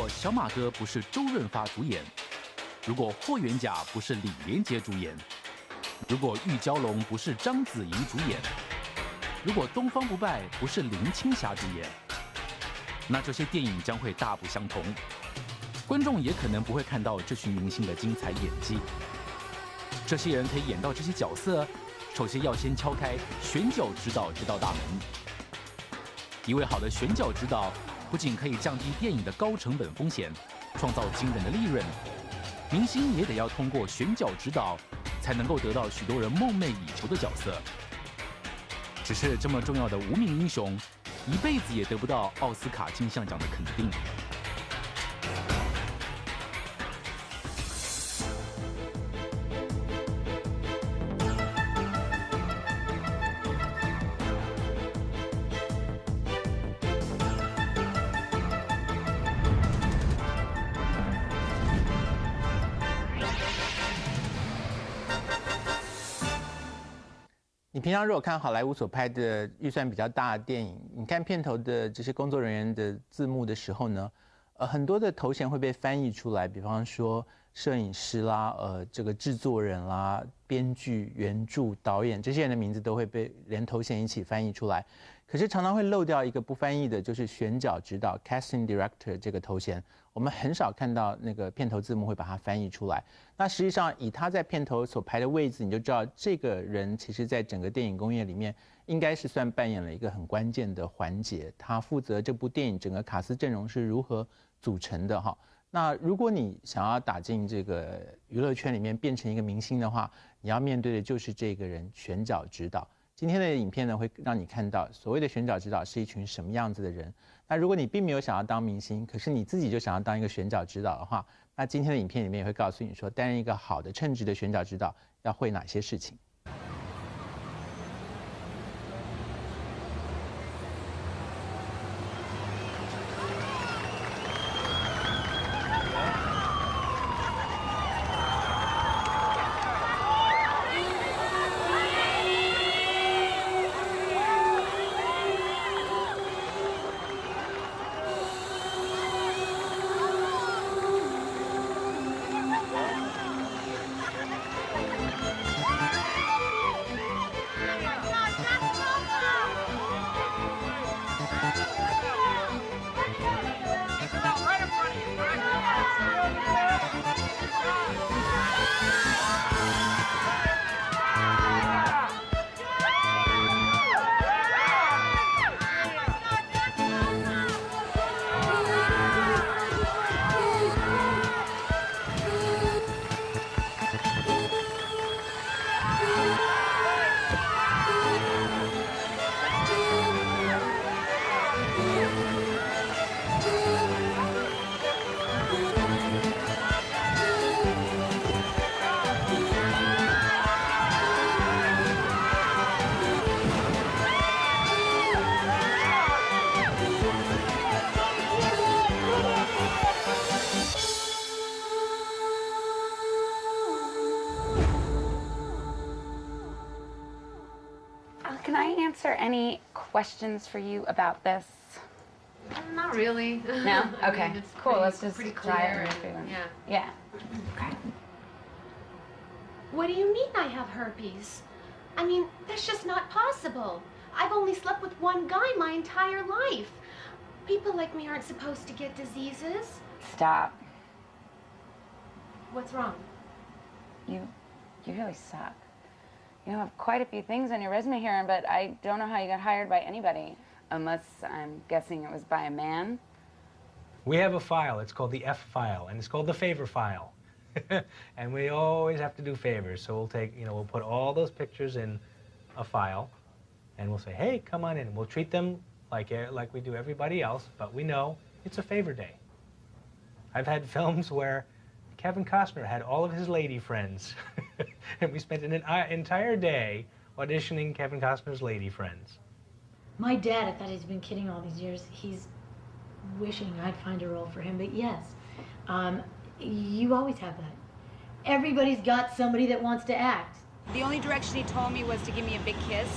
果小马哥不是周润发主演，如果霍元甲不是李连杰主演，如果玉娇龙不是章子怡主演，如果东方不败不是林青霞主演，那这些电影将会大不相同。观众也可能不会看到这群明星的精彩演技。这些人可以演到这些角色，首先要先敲开选角指导这道大门。一位好的选角指导，不仅可以降低电影的高成本风险，创造惊人的利润，明星也得要通过选角指导，才能够得到许多人梦寐以求的角色。只是这么重要的无名英雄，一辈子也得不到奥斯卡金像奖的肯定。你平常如果看好莱坞所拍的预算比较大的电影，你看片头的这些工作人员的字幕的时候呢，很多的头衔会被翻译出来，比方说摄影师啦，这个制作人啦、编剧、原著、导演这些人的名字都会被连头衔一起翻译出来。可是常常会漏掉一个不翻译的，就是选角指导 （Casting Director） 这个头衔，我们很少看到那个片头字幕会把它翻译出来。那实际上以他在片头所排的位置，你就知道这个人其实在整个电影工业里面应该是算扮演了一个很关键的环节，他负责这部电影整个卡司阵容是如何组成的哈。那如果你想要打进这个娱乐圈里面变成一个明星的话，你要面对的就是这个人选角指导。今天的影片呢，会让你看到所谓的选角指导是一群什么样子的人。那如果你并没有想要当明星，可是你自己就想要当一个选角指导的话，那今天的影片里面也会告诉你说，担任一个好的称职的选角指导要会哪些事情。Can I answer any questions for you about this? Not really. No? Okay. I mean, it's cool. pretty, Let's just pretty try clear it. and, yeah. Yeah. Okay. What do you mean I have herpes? I mean, that's just not possible. I've only slept with one guy my entire life. People like me aren't supposed to get diseases. Stop. What's wrong? You really suck. You have quite a few things on your resume here, but I don't know how you got hired by anybody. Unless I'm guessing it was by a man. We have a file. It's called the F file, and it's called the favor file. And we always have to do favors. So we'll take, we'll put all those pictures in a file, and we'll say, hey, come on in. We'll treat them like we do everybody else, but we know it's a favor day. I've had films where Kevin Costner had all of his lady friends, and we spent an entire day auditioning Kevin Costner's lady friends. My dad, I thought he's been kidding all these years. He's wishing I'd find a role for him, but yes, you always have that. Everybody's got somebody that wants to act. The only direction he told me was to give me a big kiss,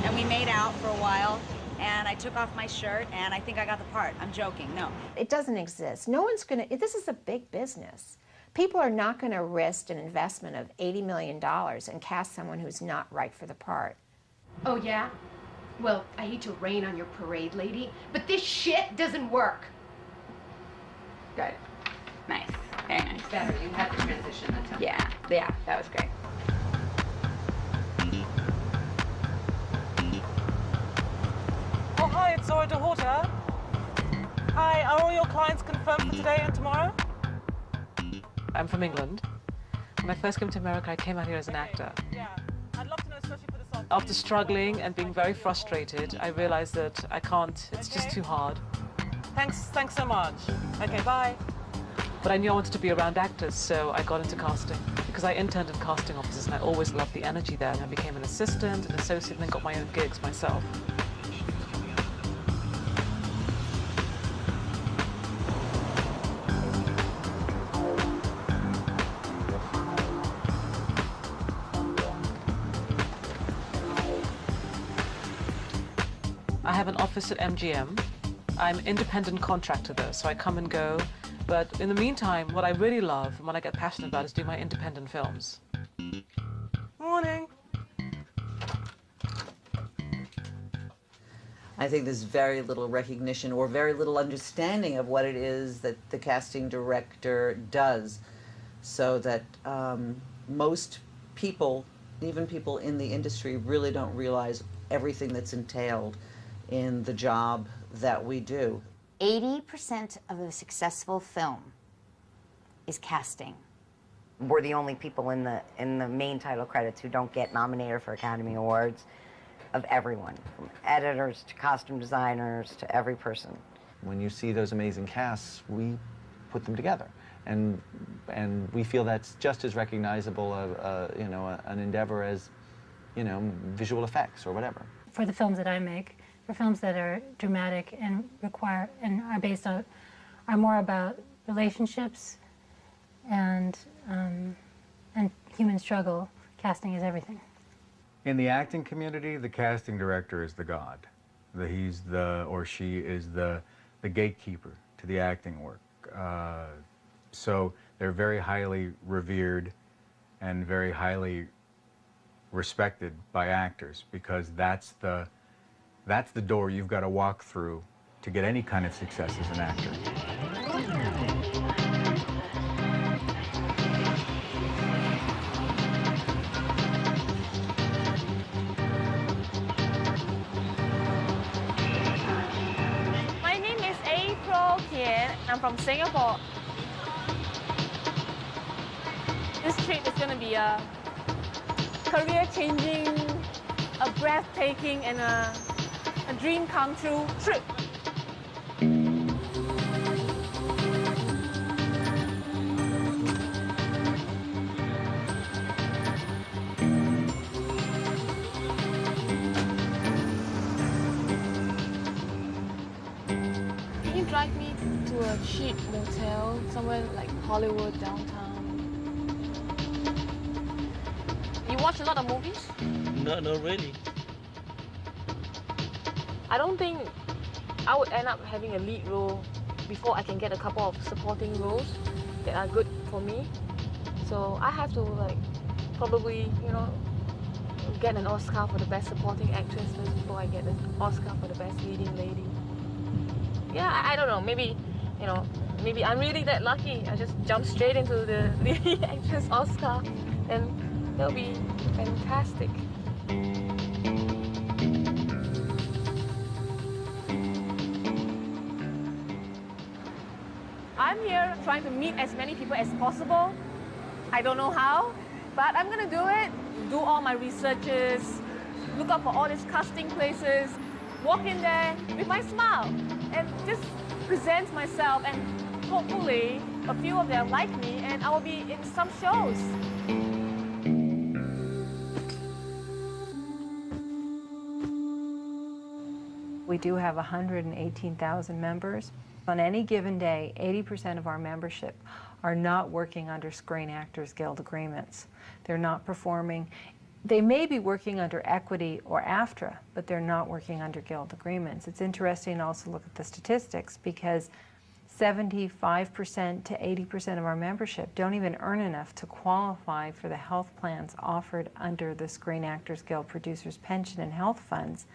and we made out for a while. and I took off my shirt, and I think I got the part. I'm joking, no. It doesn't exist. No one's gonna, this is a big business. People are not gonna risk an investment of $80 million and cast someone who's not right for the part. Oh, yeah? Well, I hate to rain on your parade, lady, but this shit doesn't work. Good. Nice. Very nice. Better. You had the transition that time. Yeah, that was great. Oh, hi, it's Zora DeHorta. Hi, are all your clients confirmed for today and tomorrow? I'm from England. When I first came to America, I came out here as an actor. Yeah, I'd love to know, especially for this. After struggling and being very frustrated, I realized that I can't, it's just too hard. Thanks so much. Okay, bye. But I knew I wanted to be around actors, so I got into casting. Because I interned in casting offices and I always loved the energy there. And I became an assistant, an associate, and then got my own gigs myself. I have an office at MGM. I'm an independent contractor there, so I come and go. But in the meantime, what I really love and what I get passionate about is doing my independent films. Morning. I think there's very little recognition or very little understanding of what it is that the casting director does, so that most people, even people in the industry, really don't realize everything that's entailed in the job that we do. 80% of a successful film is casting. We're the only people in the main title credits who don't get nominated for Academy Awards, of everyone, from editors to costume designers to every person. When you see those amazing casts, we put them together, and we feel that's just as recognizable an endeavor as, visual effects or whatever. For the films that I make, for films that are dramatic and require and are based on, are more about relationships and human struggle, casting is everything. In the acting community, the casting director is the god. He's the, or she is the gatekeeper to the acting work. So they're very highly revered and very highly respected by actors, because that's the door you've got to walk through to get any kind of success as an actor. My name is April Tien. I'm from Singapore. This trip is going to be a career-changing, a breathtaking, and a dream come true trip. Can you drive me to a cheap motel somewhere like Hollywood downtown? You watch a lot of movies? No, not really. I don't think I would end up having a lead role before I can get a couple of supporting roles that are good for me. So I have to probably, get an Oscar for the best supporting actress first before I get an Oscar for the best leading lady. Yeah, I don't know, maybe I'm really that lucky. I just jump straight into the leading actress Oscar, and that'll be fantastic. I'm here trying to meet as many people as possible. I don't know how, but I'm gonna do it. Do all my researches, look up for all these casting places, walk in there with my smile, and just present myself, and hopefully a few of them like me and I will be in some shows. We do have 118,000 members. On any given day, 80% of our membership are not working under Screen Actors Guild agreements. They're not performing They may be working under equity or AFTRA, but they're not working under guild agreements. It's interesting to also look at the statistics because 75% to 80% of our membership don't even earn enough to qualify for the health plans offered under the Screen Actors Guild Producers Pension and Health Funds,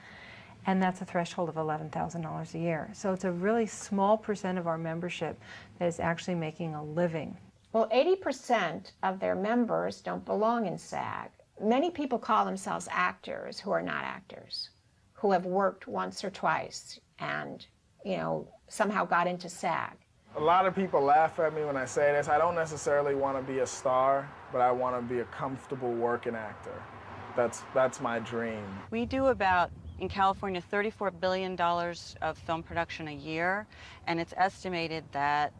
and that's a threshold of $11,000 a year. So it's a really small percent of our membership that is actually making a living. Well, 80% of their members don't belong in SAG. Many people call themselves actors who are not actors, who have worked once or twice and, you know, somehow got into SAG. A lot of people laugh at me when I say this. I don't necessarily want to be a star, but I want to be a comfortable working actor. That's my dream. We do about, in California, $34 billion of film production a year, and it's estimated that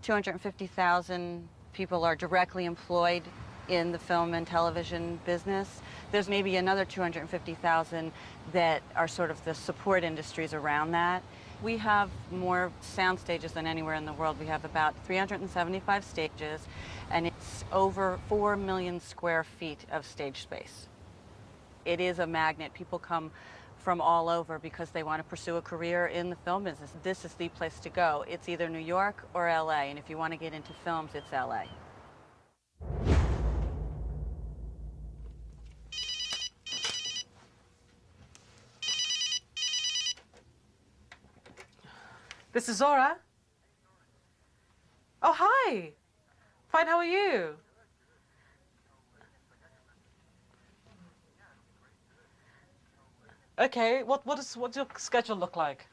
250,000 people are directly employed in the film and television business. There's maybe another 250,000 that are sort of the support industries around that. We have more sound stages than anywhere in the world. We have about 375 stages, and it's over 4 million square feet of stage space. It is a magnet. People come from all over because they want to pursue a career in the film business. This is the place to go. It's either New York or LA, and if you want to get into films, it's LA. This is Zora. Oh, hi. Fine, how are you? Okay, what's your schedule look like?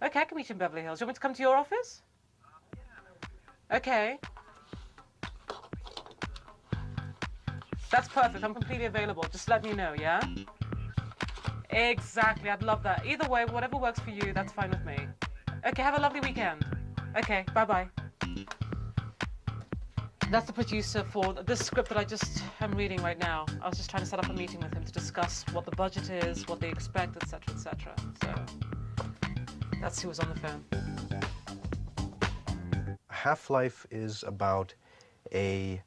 Okay, I can meet you in Beverly Hills. Do you want me to come to your office? Okay. That's perfect. I'm completely available. Just let me know, yeah? Exactly, I'd love that. Either way, whatever works for you, that's fine with me. Okay, have a lovely weekend. Okay, bye-bye. That's the producer for this script that I just am reading right now. I was just trying to set up a meeting with him to discuss what the budget is, what they expect, etc., etc. So that's who was on the phone. Half-Life is about a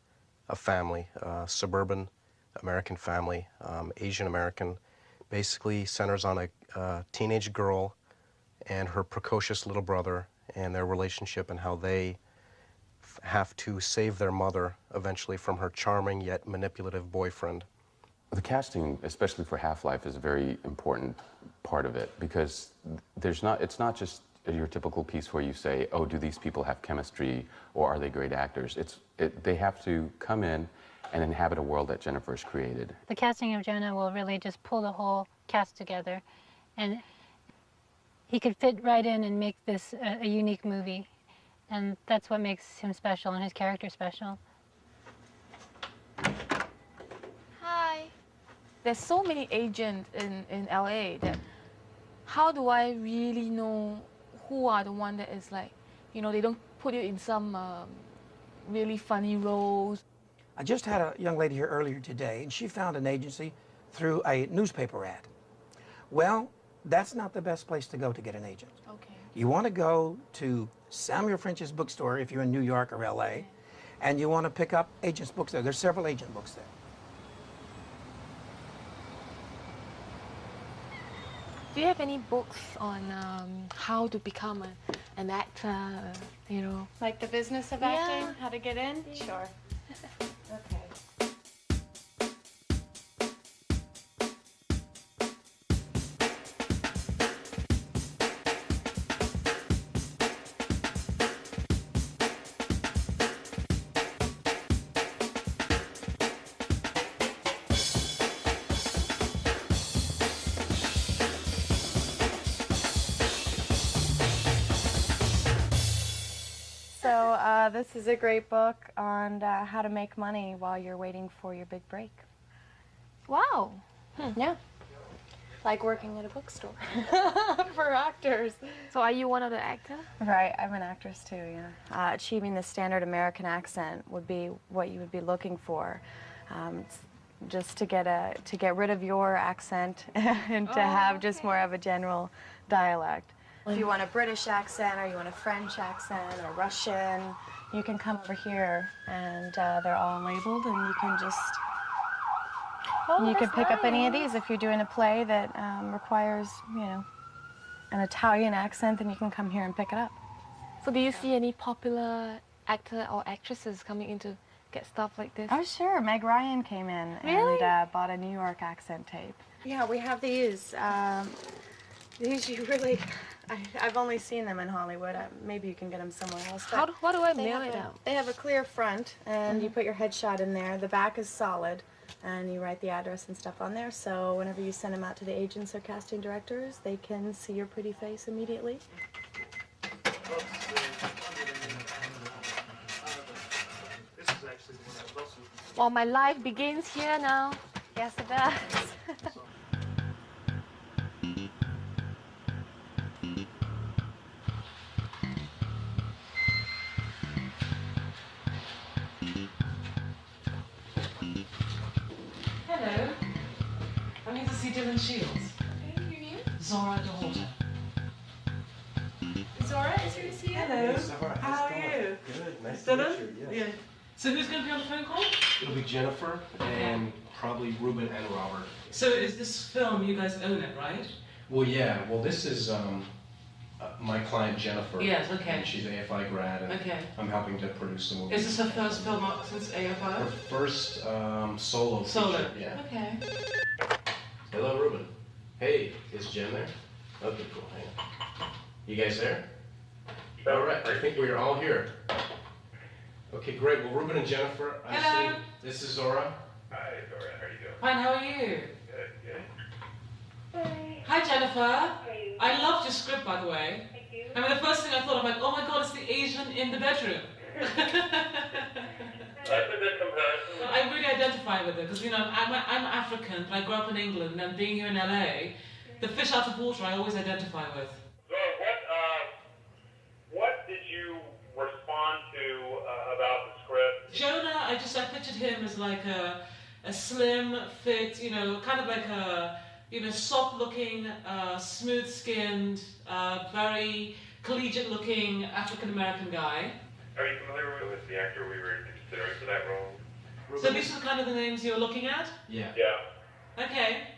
family, a suburban American family, Asian American. Basically centers on a teenage girl and her precocious little brother and their relationship and how they have to save their mother eventually from her charming yet manipulative boyfriend. The casting, especially for Half-Life, is a very important part of it because it's not just your typical piece where you say, oh, do these people have chemistry or are they great actors? They have to come in and inhabit a world that Jennifer's created. The casting of Jonah will really just pull the whole cast together, and he could fit right in and make this a unique movie, and that's what makes him special and his character special. Hi. There's so many agents in LA that how do I really know who are the one that is like, you know, they don't put you in some really funny roles. I just had a young lady here earlier today, and she found an agency through a newspaper ad. Well, that's not the best place to go to get an agent. Okay. You want to go to Samuel French's bookstore if you're in New York or LA, and you want to pick up agents' books there. There's several agent books there. Do you have any books on how to become an actor, you know? Like the business of acting, how to get in? Sure. Okay. So this is a great book on how to make money while you're waiting for your big break. Wow. Yeah. Like working at a bookstore for actors. So are you one of the actors? Right, I'm an actress too, yeah. Achieving the standard American accent would be what you would be looking for. Just to get rid of your accent and to have just more of a general dialect. If you want a British accent or you want a French accent or Russian, you can come over here and they're all labeled and you can just And you could pick up any of these if you're doing a play that requires, an Italian accent, then you can come here and pick it up. So do you see any popular actor or actresses coming in to get stuff like this? Oh, sure. Meg Ryan came in and bought a New York accent tape. Yeah, we have these. These you really... I've only seen them in Hollywood. Maybe you can get them somewhere else. How do I mail it out? They have a clear front, and you put your headshot in there. The back is solid, and you write the address and stuff on there. So whenever you send them out to the agents or casting directors, they can see your pretty face immediately. Well, my life begins here now. Yes, it does. Hello. I'm here to see Dylan Shields. Okay, your name? Zora DeHorter. Zora is here to see you. Hello. Zora, How are you? Good. Nice Dylan? to meet you. Yes. Yeah. So who's going to be on the phone call? It'll be Jennifer and probably Ruben and Robert. So is this film, you guys own it, right? Well, yeah. Well, this is my client Jennifer. Yes, okay. And she's AFI grad, and Okay. I'm helping to produce the movie. Is this her first film since Her AFI? first solo. Solo. Feature. Yeah. Okay. Hello, Ruben. Hey, is Jen there? Okay, cool. Hang on. You guys there? All right. I think we're all here. Okay, great. Well, Ruben and Jennifer, I Hello. see. This is Zora. Hi, Zora. How are you doing? Fine, how are you? Good, good. Hi, Jennifer. I loved your script, by the way. Thank you. I mean, the first thing I thought, I'm like, oh my god, it's the Asian in the bedroom. That's a good comparison. Well, I really identify with it, because, I'm African, but I grew up in England, and being here in LA, the fish out of water I always identify with. Zora, what did you respond to about the script? Jonah, I pictured him as like a slim, fit, kind of like a, soft-looking, smooth-skinned, very collegiate-looking African-American guy. Are you familiar with the actor we were considering for that role? So these are kind of the names you're looking at? Yeah. Yeah. Okay.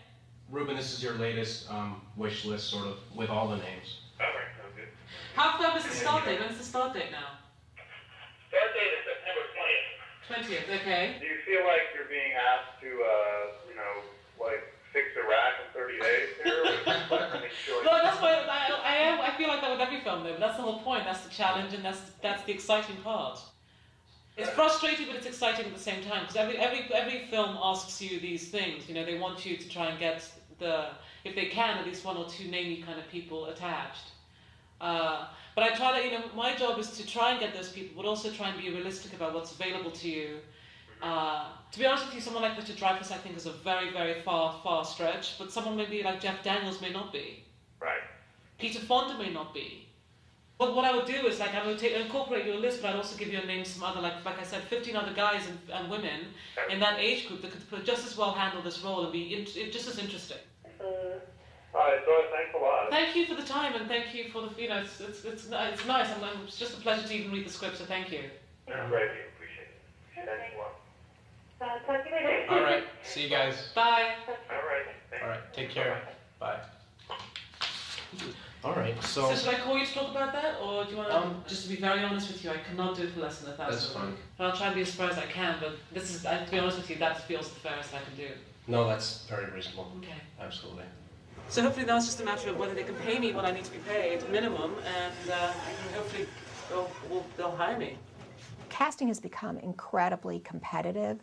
Ruben, this is your latest wish list, sort of, with all the names. All right, sounds good. How firm is the start date? When's the start date now? Start date is September 20th. 20th, okay. Do you feel like you're being asked to, fix a rack in 30 days here? No, that's why I feel like that with every film, though. But that's the whole point. That's the challenge, and that's the exciting part. It's frustrating, but it's exciting at the same time, because every film asks you these things. They want you to try and get if they can, at least one or two namey kind of people attached. But I try to, my job is to try and get those people, but also try and be realistic about what's available to you. To be honest with you, someone like Richard Dreyfuss, I think, is a very, very far stretch, but someone maybe like Jeff Daniels may not be. Right. Peter Fonda may not be. But what I would do is, I would incorporate your list, but I'd also give you a name some other, like I said, 15 other guys and women in that age group that could just as well handle this role and be just as interesting. All right, Zora, thanks a lot. Thank you for the time, and thank you for the, it's nice. It's just a pleasure to even read the script, so thank you. Yeah, great. Appreciate it. Thanks a lot. Talk to you later. All right. See you guys. Bye. All right. Thanks. All right. Take care. Bye. All right. So should I call you to talk about that, or do you want to? Just to be very honest with you, I cannot do it for less than $1,000. That's fine. And I'll try to be as fair as I can, but this is, to be honest with you, that feels the fairest I can do. No, that's very reasonable. Okay. Absolutely. So hopefully now it's just a matter of whether they can pay me what I need to be paid, minimum, and hopefully they'll hire me. Casting has become incredibly competitive,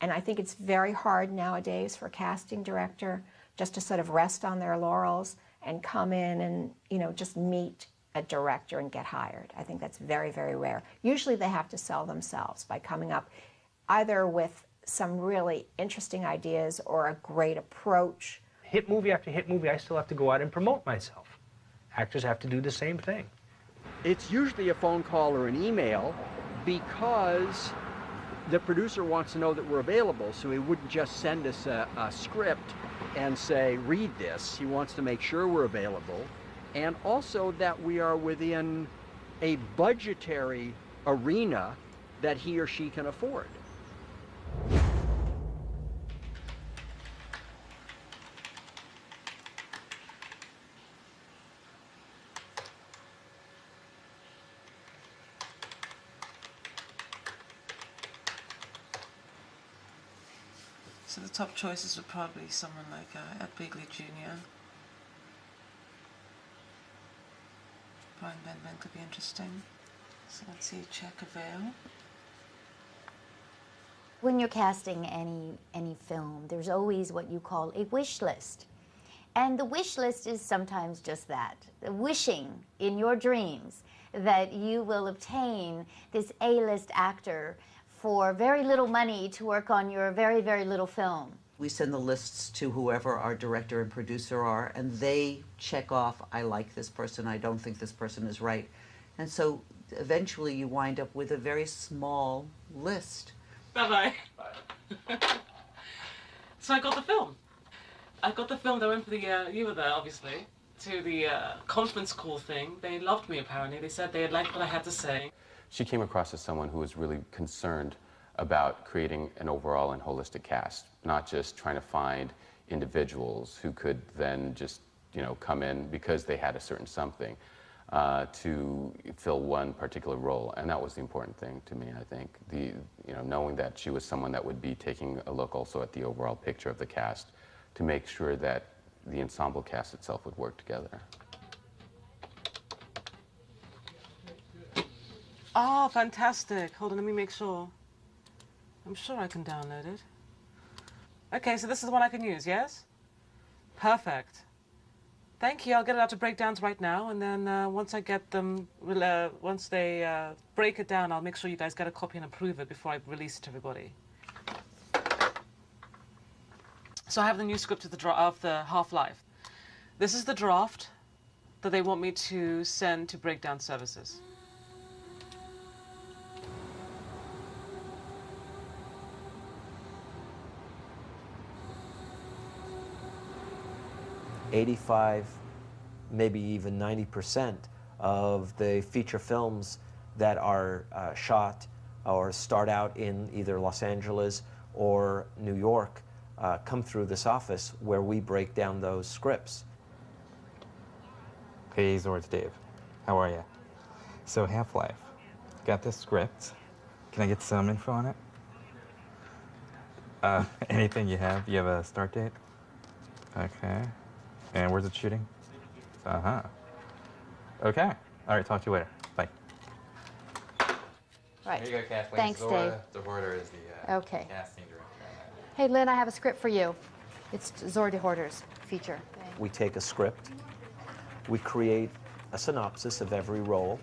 and I think it's very hard nowadays for a casting director just to sort of rest on their laurels and come in and, just meet a director and get hired. I think that's very, very rare. Usually they have to sell themselves by coming up either with some really interesting ideas or a great approach. Hit movie after hit movie, I still have to go out and promote myself. Actors have to do the same thing. It's usually a phone call or an email because the producer wants to know that we're available, so he wouldn't just send us a script and say, read this. He wants to make sure we're available, and also that we are within a budgetary arena that he or she can afford. So the top choices are probably someone like Ed Begley Jr. Brian Benben could be interesting. So let's see, check avail. When you're casting any film, there's always what you call a wish list. And the wish list is sometimes just that, wishing in your dreams that you will obtain this A-list actor for very little money to work on your very, very little film. We send the lists to whoever our director and producer are, and they check off, I like this person, I don't think this person is right. And so eventually you wind up with a very small list. Bye-bye. Bye. So I got the film. I got the film. They went for the, you were there, obviously, to the conference call thing. They loved me, apparently. They said they liked what I had to say. She came across as someone who was really concerned about creating an overall and holistic cast, not just trying to find individuals who could then just, you know, come in because they had a certain something to fill one particular role. And that was the important thing to me, I think. You know, knowing that she was someone that would be taking a look also at the overall picture of the cast to make sure that the ensemble cast itself would work together. Oh, fantastic. Hold on, let me make sure. I'm sure I can download it. Okay, so this is the one I can use, yes? Perfect. Thank you. I'll get it out to breakdowns right now, and then once I get them, once they break it down, I'll make sure you guys get a copy and approve it before I release it to everybody. So I have the new script of the Half-Life. This is the draft that they want me to send to breakdown services. $85, maybe even 90% of the feature films that are shot or start out in either Los Angeles or New York come through this office where we break down those scripts. Hey, Zora, it's Dave. How are you? So, Half-Life. Got this script. Can I get some info on it? Anything you have? You have a start date? Okay. And where's it shooting? Uh-huh. Okay. All right, talk to you later. Bye. Right. Here you go, Kathleen. Thanks, Zora Dave. DeHorter is the Okay. casting director. Hey, Lynn, I have a script for you. It's Zora DeHorter's feature. We take a script, we create a synopsis of every role.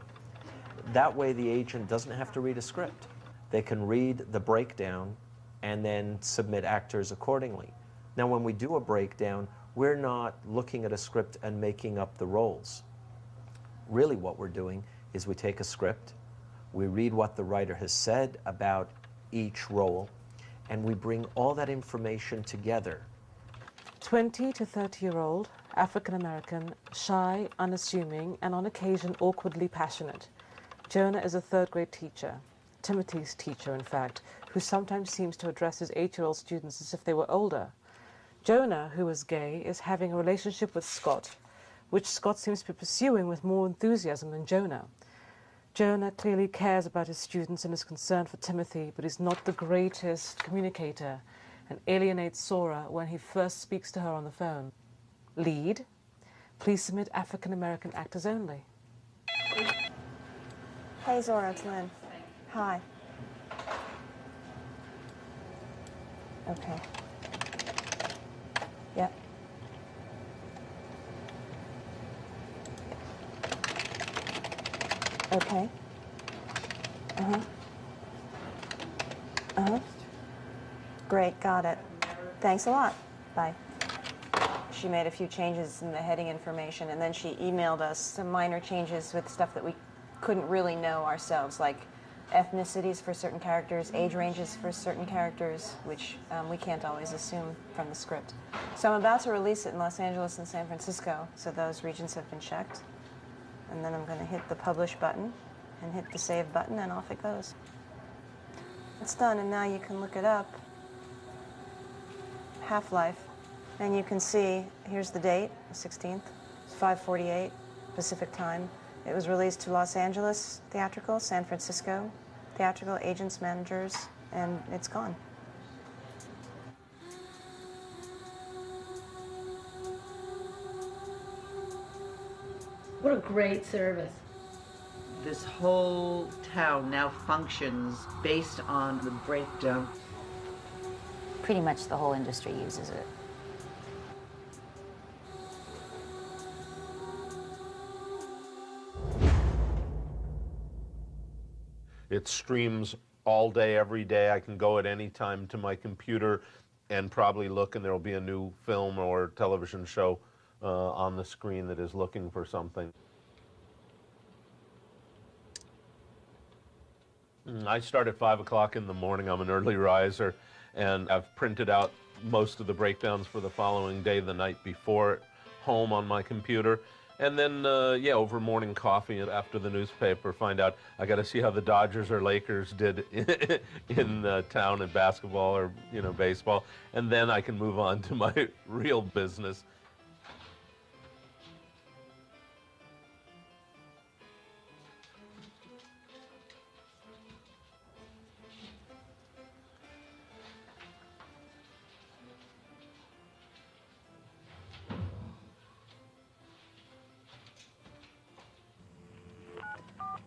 That way the agent doesn't have to read a script. They can read the breakdown and then submit actors accordingly. Now, when we do a breakdown, we're not looking at a script and making up the roles. Really what we're doing is we take a script, we read what the writer has said about each role, and we bring all that information together. 20 to 30-year-old, African-American, shy, unassuming, and on occasion awkwardly passionate. Jonah is a third-grade teacher, Timothy's teacher, in fact, who sometimes seems to address his 8-year-old students as if they were older. Jonah, who is gay, is having a relationship with Scott, which Scott seems to be pursuing with more enthusiasm than Jonah. Jonah clearly cares about his students and is concerned for Timothy, but is not the greatest communicator and alienates Zora when he first speaks to her on the phone. Lead, please submit African-American actors only. Hey, Zora, it's Lynn. Hi. Okay. Yep. Okay. Uh-huh. Uh-huh. Great, got it. Thanks a lot. Bye. She made a few changes in the heading information, and then she emailed us some minor changes with stuff that we couldn't really know ourselves, like ethnicities for certain characters, age ranges for certain characters, which we can't always assume from the script. So I'm about to release it in Los Angeles and San Francisco, so those regions have been checked. And then I'm going to hit the publish button and hit the save button, and off it goes. It's done, and now you can look it up. Half-Life. And you can see, here's the date, the 16th. It's 5:48 Pacific time. It was released to Los Angeles theatrical, San Francisco theatrical, agents, managers, and it's gone. What a great service. This whole town now functions based on the breakdown. Pretty much the whole industry uses it. It streams all day, every day. I can go at any time to my computer and probably look, and there will be a new film or television show on the screen that is looking for something. I start at 5 o'clock in the morning. I'm an early riser, and I've printed out most of the breakdowns for the following day the night before at home on my computer. And then, yeah, over morning coffee and after the newspaper, find out I got to see how the Dodgers or Lakers did in town in basketball or, you know, baseball. And then I can move on to my real business.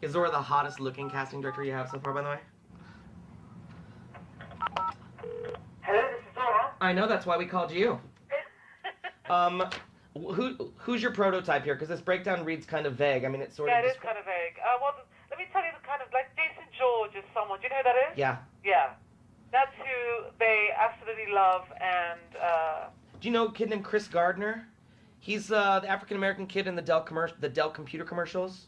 Is Zora the hottest looking casting director you have so far, by the way? Hello, this is Zora. I know, that's why we called you. Who's your prototype here? Because this breakdown reads kind of vague. I mean, it's sort of... Yeah, it is kind of vague. Well, let me tell you the kind of, like, Jason George is someone. Do you know who that is? Yeah. Yeah. That's who they absolutely love, and, Do you know a kid named Chris Gardner? He's the African-American kid in the Dell computer commercials.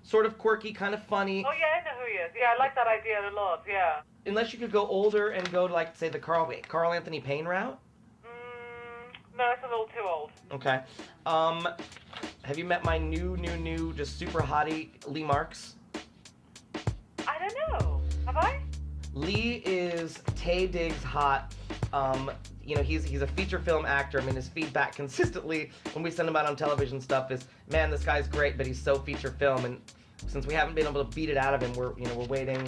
Sort of quirky, kind of funny. Oh, yeah, I know who he is. Yeah, I like that idea a lot, yeah. Unless you could go older and go to, like, say, the Carl Anthony Payne route? No, it's a little too old. Okay. Have you met my new, just super hottie, Lee Marks? I don't know. Have I? Lee is Taye Diggs hot. You know, he's a feature film actor. I mean, his feedback consistently when we send him out on television stuff is, man, this guy's great, but he's so feature film. And since we haven't been able to beat it out of him, we're waiting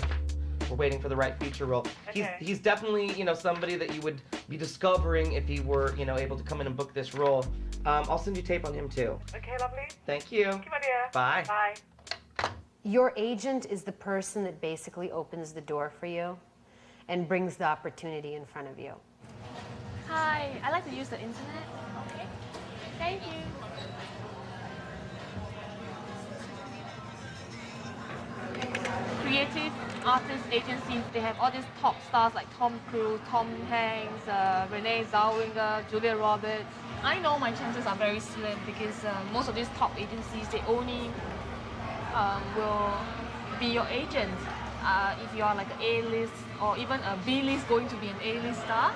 for the right feature role. Okay. He's definitely, you know, somebody that you would be discovering if he were, you know, able to come in and book this role. I'll send you tape on him too. Okay, lovely. Thank you. Thank you, my dear. Bye. Bye. Your agent is the person that basically opens the door for you and brings the opportunity in front of you. Hi, I like to use the internet. Okay. Thank you. Creative artist agencies, they have all these top stars like Tom Cruise, Tom Hanks, Renee Zellweger, Julia Roberts. I know my chances are very slim because most of these top agencies, they only will be your agent if you are like an A-list or even a B-list going to be an A-list star.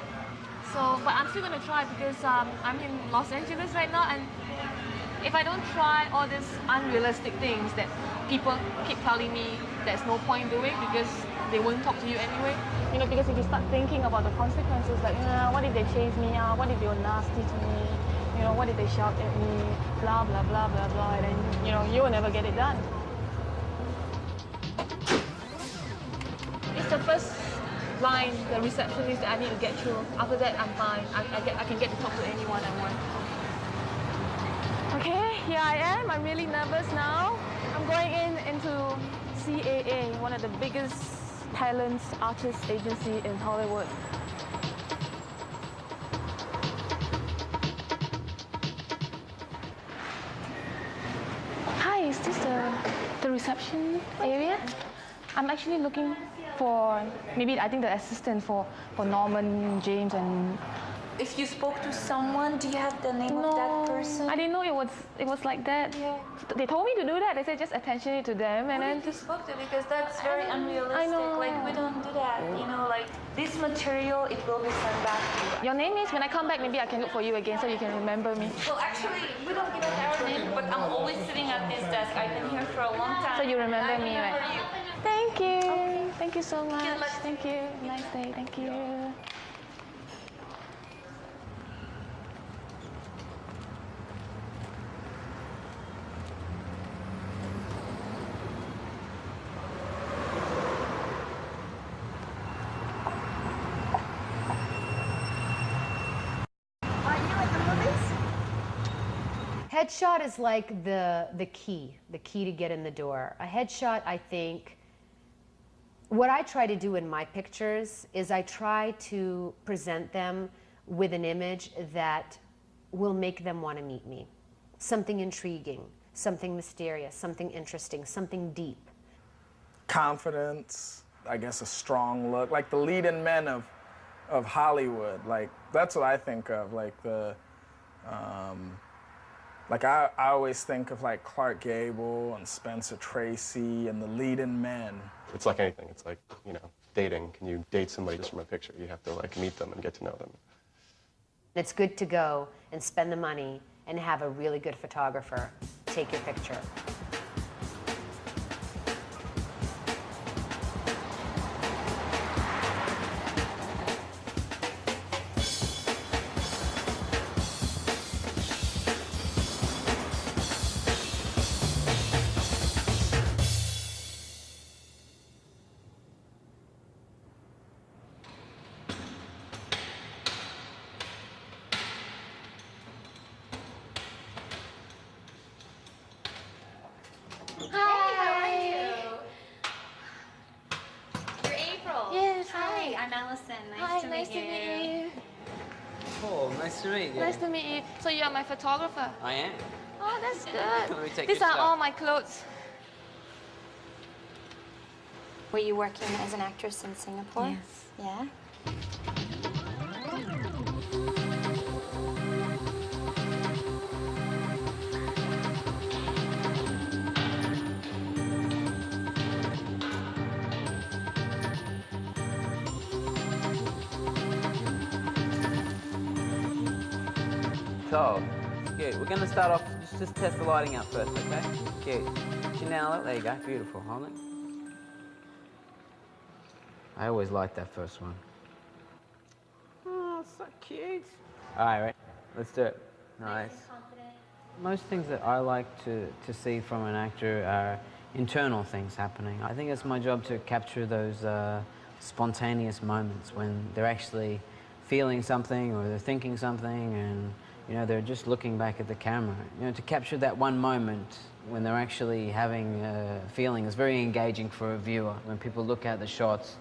So, but I'm still going to try because I'm in Los Angeles right now, and if I don't try all these unrealistic things that people keep telling me there's no point doing because they won't talk to you anyway, you know, because if you start thinking about the consequences, like, what if they chase me out, what if they were nasty to me, you know, what if they shout at me, blah, blah, blah, blah, blah, and then, you know, you will never get it done. It's the first line, the receptionist that I need to get through. After that, I'm fine. I can get to talk to anyone I want. Okay, here I am. I'm really nervous now. I'm going into CAA, one of the biggest talent artist agency in Hollywood. Hi, is this the reception area? I'm actually looking for maybe I think the assistant for Norman, James, and. If you spoke to someone, do you have the name of that person? I didn't know it was like that. Yeah. They told me to do that. They said just attention it to them, and then you spoke to, because that's very unrealistic. I know. Like, we don't do that. You know, like this material, it will be sent back to you. Your name is, when I come back, maybe I can look for you again so you can remember me. Well, actually, we don't give out our name, but I'm always sitting at this desk. I've been here for a long time. So you remember me, right? You. Thank you. Okay. Thank you so much. Thank you. Nice day. Thank you. Headshot is like the key to get in the door. A headshot, I think, what I try to do in my pictures is I try to present them with an image that will make them want to meet me. Something intriguing, something mysterious, something interesting, something deep. Confidence, I guess a strong look, like the leading men of Hollywood. Like, that's what I think of, like the, like I always think of like Clark Gable and Spencer Tracy and the leading men. It's like anything. It's like, you know, dating. Can you date somebody just from a picture? You have to like meet them and get to know them. It's good to go and spend the money and have a really good photographer take your picture. Nice to meet you. Oh, nice to meet you. Nice to meet you. So you are my photographer? I am. Oh, that's good. Let me take These your are stuff. all my clothes. Were you working as an actress in Singapore? Yes. Yeah? So, good. We're going to start off, just test the lighting out first, okay? Good. Chanel, there you go. Beautiful. Hold it. I always like that first one. Oh, so cute. All right, right. Let's do it. Nice. Most things that I like to see from an actor are internal things happening. I think it's my job to capture those spontaneous moments when they're actually feeling something or they're thinking something and, you know, they're just looking back at the camera. You know, to capture that one moment when they're actually having a feeling is very engaging for a viewer. When people look at the shots,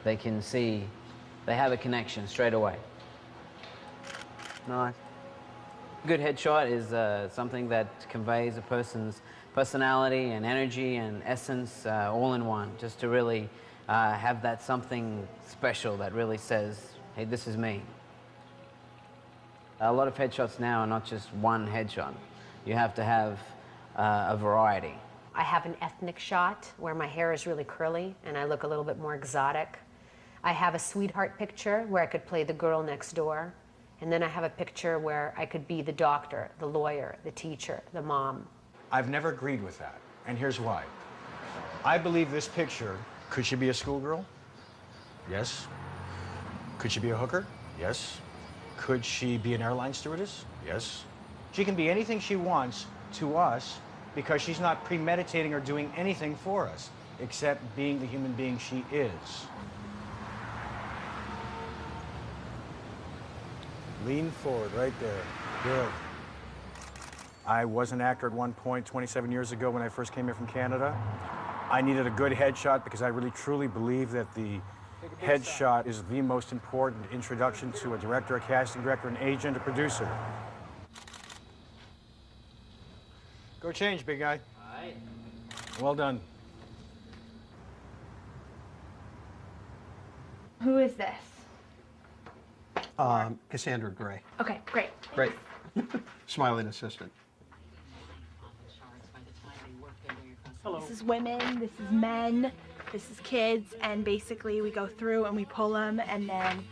they can see they have a connection straight away. Nice. A good headshot is something that conveys a person's personality and energy and essence all in one, just to really have that something special that really says, hey, this is me. A lot of headshots now are not just one headshot. You have to have a variety. I have an ethnic shot where my hair is really curly and I look a little bit more exotic. I have a sweetheart picture where I could play the girl next door. And then I have a picture where I could be the doctor, the lawyer, the teacher, the mom. I've never agreed with that, and here's why. I believe this picture, could she be a schoolgirl? Yes. Could she be a hooker? Yes. Could she be an airline stewardess? Yes. She can be anything she wants to us because she's not premeditating or doing anything for us, except being the human being she is. Lean forward, right there. Good. I was an actor at one point 27 years ago when I first came here from Canada. I needed a good headshot because I really truly believe that the headshot is the most important introduction to a director, a casting director, an agent, a producer. Go change, big guy. All right. Well done. Who is this? Cassandra Gray. Okay, great. Great. Smiling assistant. This is women, this is men, this is kids, and basically we go through and we pull them, and then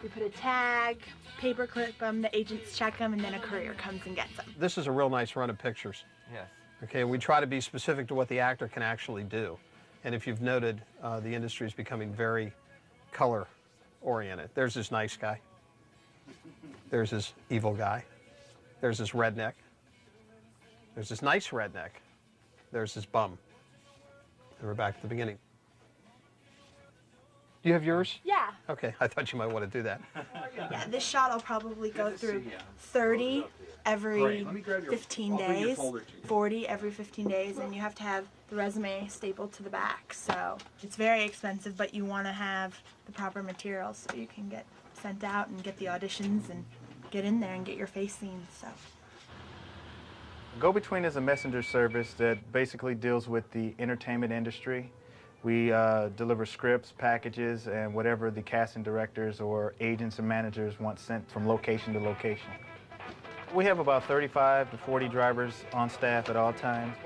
we put a tag, paper clip them, the agents check them, and then a courier comes and gets them. This is a real nice run of pictures. Yes. Okay, we try to be specific to what the actor can actually do. And if you've noted, the industry is becoming very color-oriented. There's this nice guy. There's this evil guy. There's this redneck. There's this nice redneck. There's this bum. And we're back at the beginning. Do you have yours? Yeah. Okay, I thought you might want to do that. Yeah, this shot I'll probably go through 30 every 15 days, 40 every 15 days, and you have to have the resume stapled to the back. So it's very expensive, but you want to have the proper materials so you can get sent out and get the auditions and get in there and get your face seen. So. Go-Between is a messenger service that basically deals with the entertainment industry. We deliver scripts, packages, and whatever the casting directors or agents and managers want sent from location to location. We have about 35 to 40 drivers on staff at all times.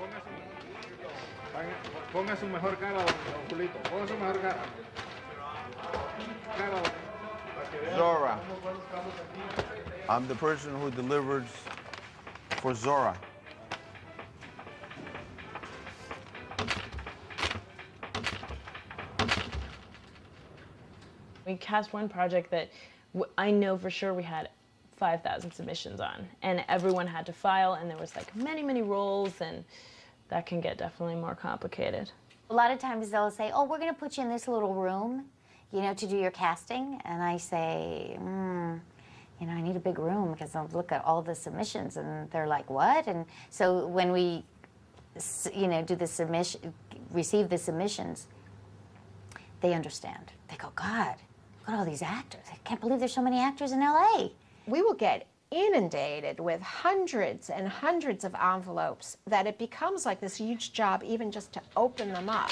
Zora. I'm the person who delivers for Zora. We cast one project that I know for sure we had 5,000 submissions on, and everyone had to file, and there was like many roles, and that can get definitely more complicated. A lot of times they'll say, oh, we're going to put you in this little room, you know, to do your casting. And I say, you know, I need a big room because I'll look at all the submissions. And they're like, what? And so when we, you know, do the submission, receive the submissions, they understand. They go, God, look at all these actors. I can't believe there's so many actors in LA. We will get inundated with hundreds and hundreds of envelopes that it becomes like this huge job even just to open them up.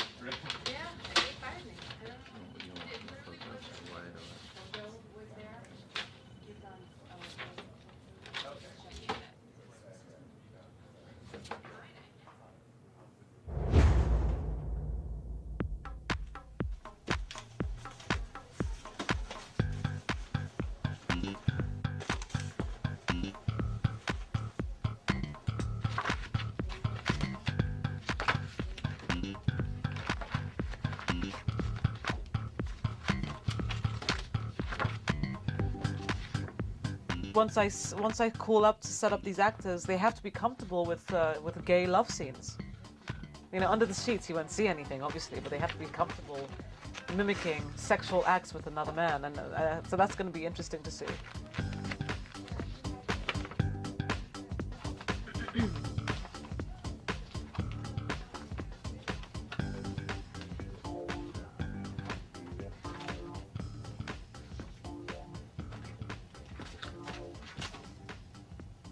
Once I call up to set up these actors, they have to be comfortable with gay love scenes. You know, under the sheets you won't see anything, obviously, but they have to be comfortable mimicking sexual acts with another man, and so that's going to be interesting to see.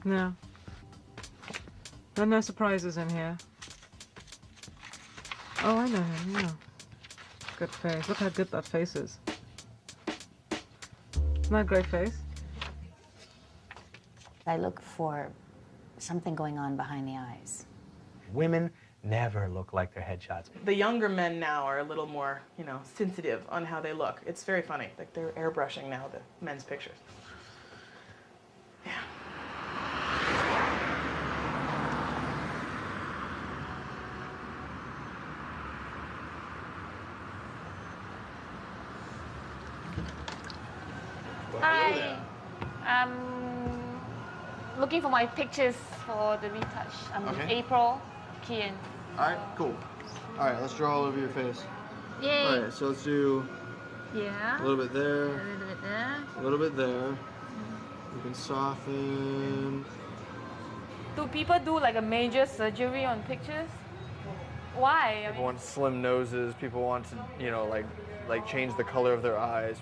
No. There are no surprises in here. Oh, I know him, yeah. Good face. Look how good that face is. Isn't that a great face? I look for something going on behind the eyes. Women never look like their headshots. The younger men now are a little more, you know, sensitive on how they look. It's very funny. Like they're airbrushing now the men's pictures. Hi. I'm looking for my pictures for the retouch. I'm Okay. April Kian. All right, cool. All right, let's draw all over your face. Yay. All right, so let's do Yeah. a little bit there, A little bit there. a little bit there. You can soften. Do people do like a major surgery on pictures? Why? I People mean, want slim noses. People want to, you know, like change the color of their eyes,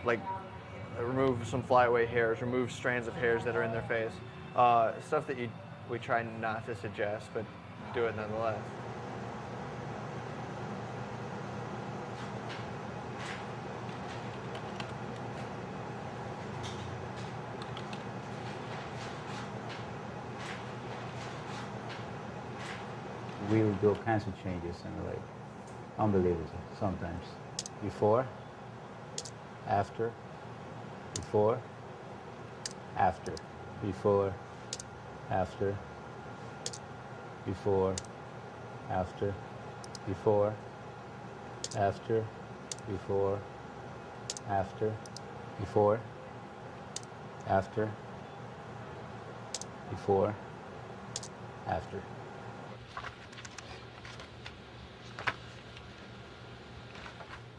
like remove some flyaway hairs, remove strands of hairs that are in their face. Stuff that we try not to suggest, but do it nonetheless. We'll do all kinds of changes and like unbelievable sometimes. Before, after, before, after, before, after, before, after, before, after, before, after, before, after, before, after.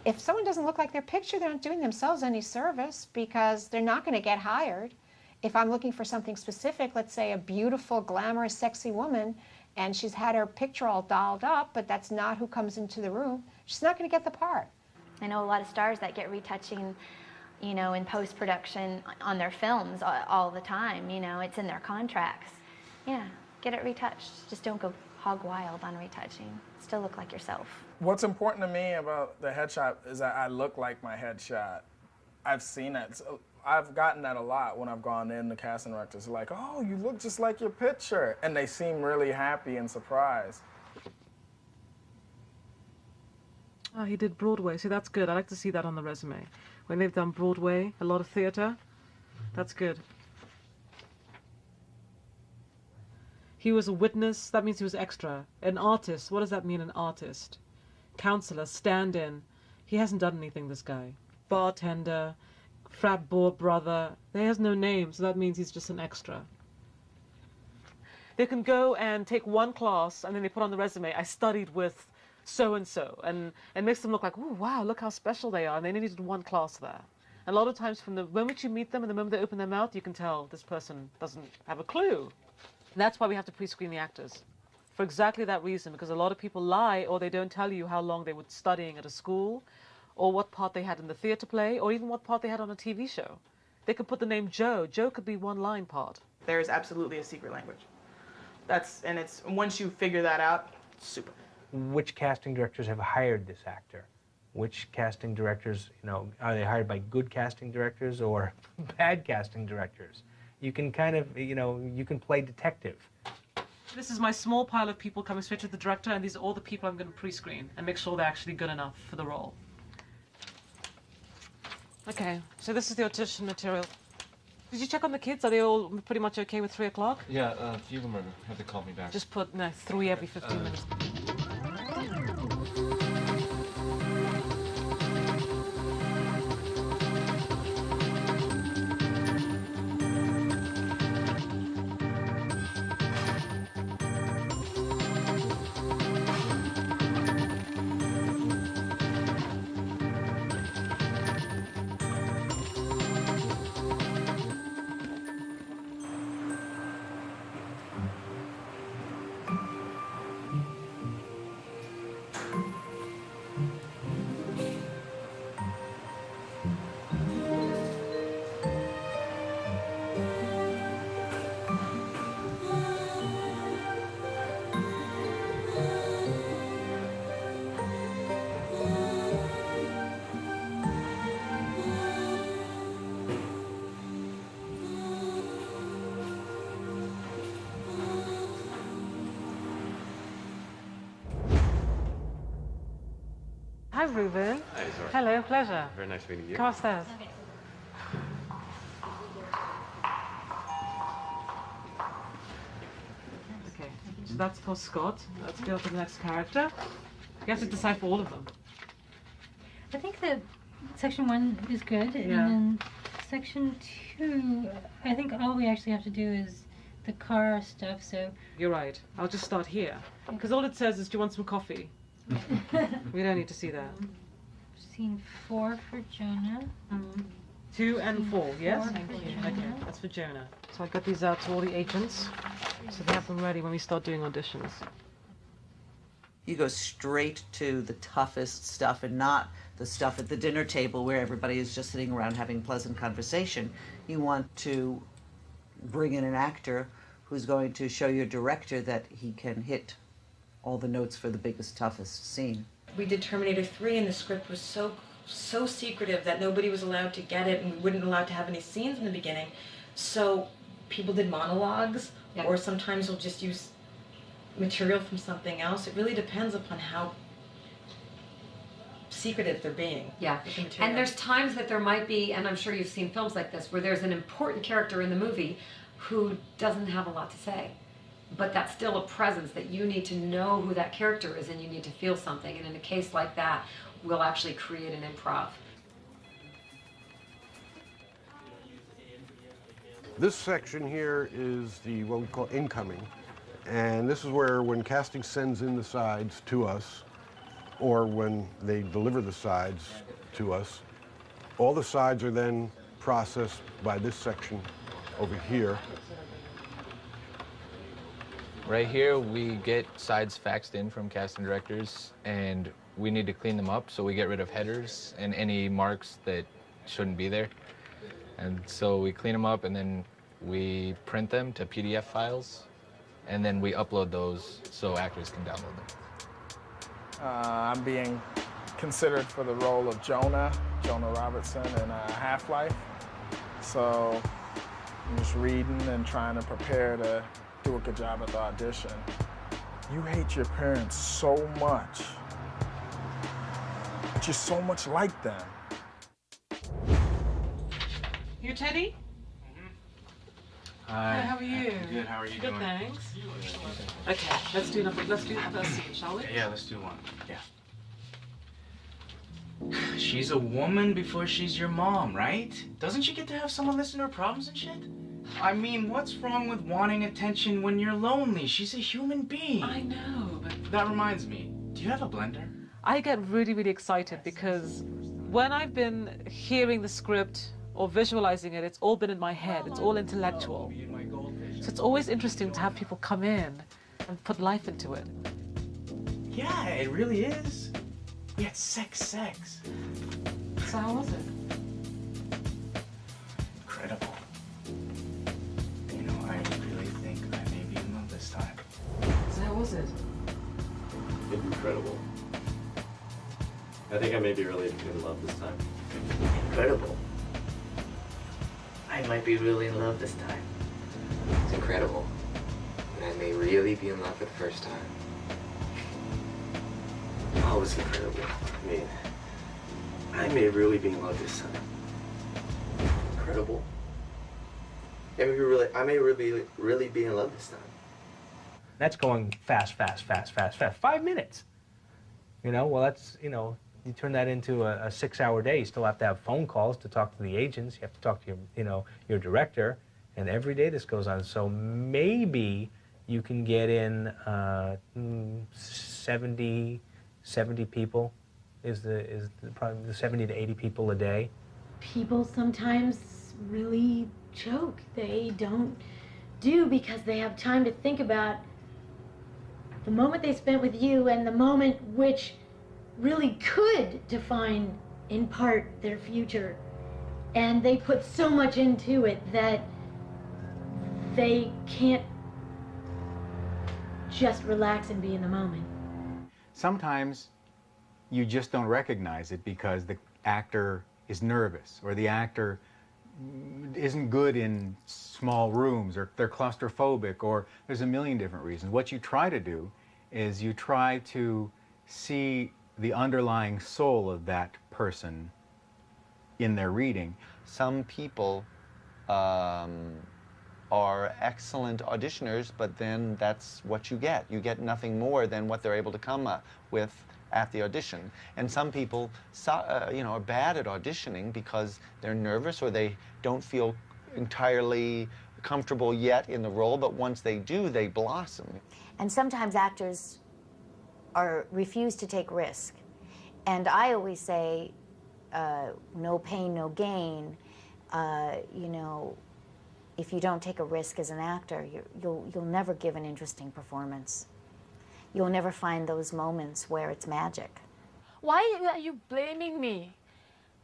if someone doesn't look like their picture, they're not doing themselves any service because they're not going to get hired. If I'm looking for something specific, let's say a beautiful, glamorous, sexy woman, and she's had her picture all dolled up, but that's not who comes into the room, she's not going to get the part. I know a lot of stars that get retouching, you know, in post-production on their films all the time. You know, it's in their contracts. Yeah, get it retouched. Just don't go hog wild on retouching. Still look like yourself. What's important to me about the headshot is that I look like my headshot. I've seen that. So I've gotten that a lot when I've gone in. The casting directors are like, oh, you look just like your picture. And they seem really happy and surprised. Oh, he did Broadway, so that's good. I like to see that on the resume. When they've done Broadway, a lot of theater, that's good. He was a witness, that means he was extra. An artist, what does that mean, an artist? Counselor, stand-in. He hasn't done anything, this guy. Bartender, frat boy brother. He has no name, so that means he's just an extra. They can go and take one class, and then they put on the resume, I studied with so-and-so, and it makes them look like, oh, wow, look how special they are, and they only did one class there. A lot of times from the moment you meet them and the moment they open their mouth, you can tell this person doesn't have a clue. And that's why we have to pre-screen the actors. For exactly that reason, because a lot of people lie or they don't tell you how long they were studying at a school, or what part they had in the theater play, or even what part they had on a TV show. They could put the name Joe. Joe could be one line part. There is absolutely a secret language. And it's, once you figure that out, super. Which casting directors have hired this actor? Which casting directors, you know, are they hired by good casting directors or bad casting directors? You can kind of, you know, you can play detective. This is my small pile of people coming straight to the director, and these are all the people I'm going to pre-screen and make sure they're actually good enough for the role. Okay, so this is the audition material. Did you check on the kids? Are they all pretty much okay with 3 o'clock? Yeah, a few of them have to call me back. Just put 3 every 15 minutes. Hi, Ruben. Hi, Zora. Hello, pleasure. Very nice meeting you. Come upstairs. Okay, so that's for Scott. Let's go to the next character. You have to decide for all of them. I think that section 1 is good, Yeah. and then section 2, I think all we actually have to do is the car stuff, so... You're right. I'll just start here. Because all it says is, do you want some coffee? We don't need to see that. Scene 4 for Jonah. 2 and 4, yes? Thank you. Okay, that's for Jonah. So I got these out to all the agents, so they have them ready when we start doing auditions. You go straight to the toughest stuff and not the stuff at the dinner table where everybody is just sitting around having pleasant conversation. You want to bring in an actor who's going to show your director that he can hit all the notes for the biggest, toughest scene. We did Terminator 3 and the script was so secretive that nobody was allowed to get it and we weren't allowed to have any scenes in the beginning. So people did monologues or sometimes we'll just use material from something else. It really depends upon how secretive they're being. Yeah, with the material. and there's times that there might be, and I'm sure you've seen films like this, where there's an important character in the movie who doesn't have a lot to say. But that's still a presence that you need to know who that character is and you need to feel something. And in a case like that, we'll actually create an improv. This section here is the what we call incoming. And this is where when casting sends in the sides to us, or when they deliver the sides to us, all the sides are then processed by this section over here. Right here, we get sides faxed in from casting directors, and we need to clean them up, so we get rid of headers and any marks that shouldn't be there. And so we clean them up, and then we print them to PDF files, and then we upload those so actors can download them. I'm being considered for the role of Jonah Robertson in Half-Life. So I'm just reading and trying to prepare to do a good job at the audition. You hate your parents so much, but you're so much like them. You Teddy? Hi. How are you? Good. How are you Good, doing? thanks. Okay, let's do the first scene, shall we? Yeah, let's do one. Yeah. She's a woman before she's your mom, right? Doesn't she get to have someone listen to her problems and shit? I mean, what's wrong with wanting attention when you're lonely? She's a human being. I know, but... That reminds me, do you have a blender? I get really, really excited because when I've been hearing the script or visualizing it, it's all been in my head. It's all intellectual. So it's always interesting to have people come in and put life into it. Yeah, it really is. Yeah, it's sex. So how was it? Incredible. You know, I really think I may be in love this time. So how was it? Incredible. I think I may be really in love this time. Incredible. I might be really in love this time. It's incredible. And I may really be in love for the first time. Oh, it's incredible. I mean, I may really be in love this time. Incredible. I may really be in love this time. That's going fast. 5 minutes. You know, well, that's, you know, you turn that into a 6-hour day. You still have to have phone calls to talk to the agents. You have to talk to your director. And every day this goes on. So maybe you can get in 70 people is probably the 70 to 80 people a day. People sometimes really choke. They don't do because they have time to think about the moment they spent with you and the moment which really could define in part their future. And they put so much into it that they can't just relax and be in the moment. Sometimes you just don't recognize it because the actor is nervous or the actor isn't good in small rooms or they're claustrophobic or there's a million different reasons. What you try to do is you try to see the underlying soul of that person in their reading. Some people are excellent auditioners, but then that's what you get. You get nothing more than what they're able to come up with at the audition. And some people, are bad at auditioning because they're nervous or they don't feel entirely comfortable yet in the role, but once they do, they blossom. And sometimes actors refuse to take risk. And I always say, no pain, no gain. If you don't take a risk as an actor, you'll never give an interesting performance. You'll never find those moments where it's magic. Why are you blaming me?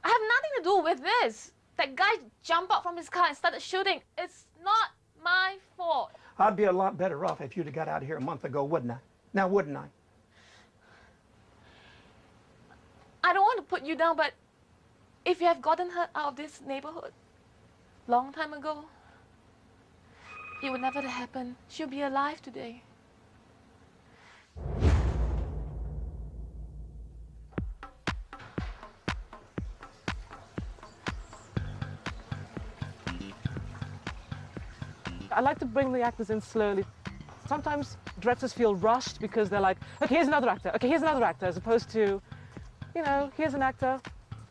I have nothing to do with this. That guy jumped out from his car and started shooting. It's not my fault. I'd be a lot better off if you'd have got out of here a month ago, wouldn't I? Now, wouldn't I? I don't want to put you down, but if you have gotten her out of this neighborhood long time ago, it would never have happened. She'll be alive today. I like to bring the actors in slowly. Sometimes directors feel rushed because they're like, okay, here's another actor, okay, here's another actor, as opposed to, here's an actor.